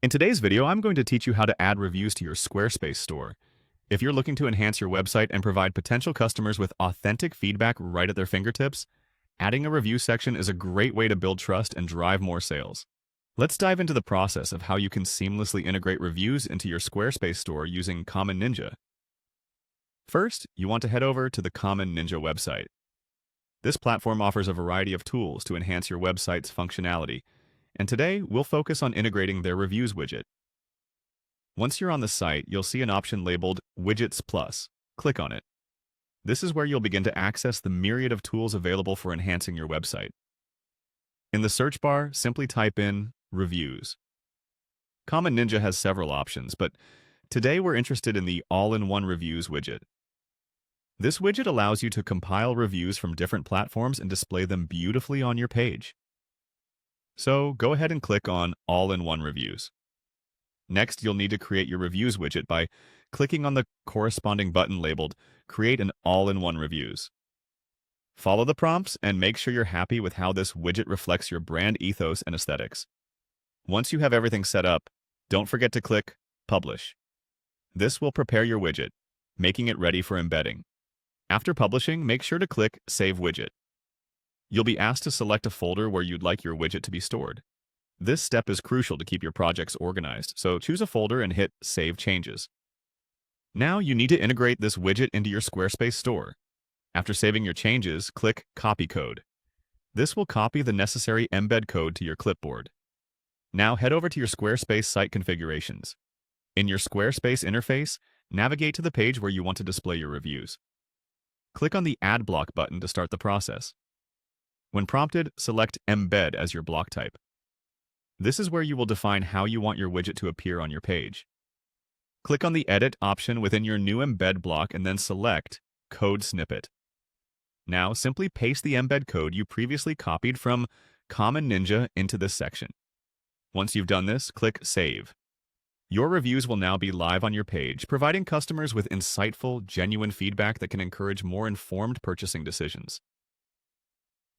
In today's video, I'm going to teach you how to add reviews to your Squarespace store. If you're looking to enhance your website and provide potential customers with authentic feedback right at their fingertips, adding a review section is a great way to build trust and drive more sales. Let's dive into the process of how you can seamlessly integrate reviews into your Squarespace store using Common Ninja. First, you want to head over to the Common Ninja website. This platform offers a variety of tools to enhance your website's functionality, and today we'll focus on integrating their reviews widget. Once you're on the site, you'll see an option labeled Widgets Plus. Click on it. This is where you'll begin to access the myriad of tools available for enhancing your website. In the search bar, simply type in Reviews. Common Ninja has several options, but today we're interested in the All-in-One Reviews widget. This widget allows you to compile reviews from different platforms and display them beautifully on your page. So go ahead and click on All-in-One Reviews. Next, you'll need to create your reviews widget by clicking on the corresponding button labeled Create an All-in-One Reviews. Follow the prompts and make sure you're happy with how this widget reflects your brand ethos and aesthetics. Once you have everything set up, don't forget to click Publish. This will prepare your widget, making it ready for embedding. After publishing, make sure to click Save Widget. You'll be asked to select a folder where you'd like your widget to be stored. This step is crucial to keep your projects organized, so choose a folder and hit Save Changes. Now you need to integrate this widget into your Squarespace store. After saving your changes, click Copy Code. This will copy the necessary embed code to your clipboard. Now head over to your Squarespace site configurations. In your Squarespace interface, navigate to the page where you want to display your reviews. Click on the Add Block button to start the process. When prompted, select Embed as your block type. This is where you will define how you want your widget to appear on your page. Click on the Edit option within your new embed block and then select Code Snippet. Now simply paste the embed code you previously copied from Common Ninja into this section. Once you've done this, click Save. Your reviews will now be live on your page, providing customers with insightful, genuine feedback that can encourage more informed purchasing decisions.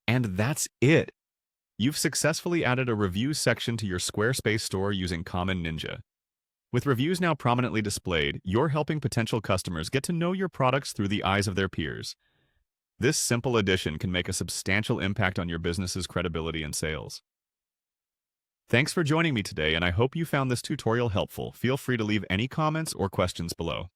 And that's it! You've successfully added a reviews section to your Squarespace store using Common Ninja. With reviews now prominently displayed, you're helping potential customers get to know your products through the eyes of their peers. This simple addition can make a substantial impact on your business's credibility and sales. Thanks for joining me today, and I hope you found this tutorial helpful. Feel free to leave any comments or questions below.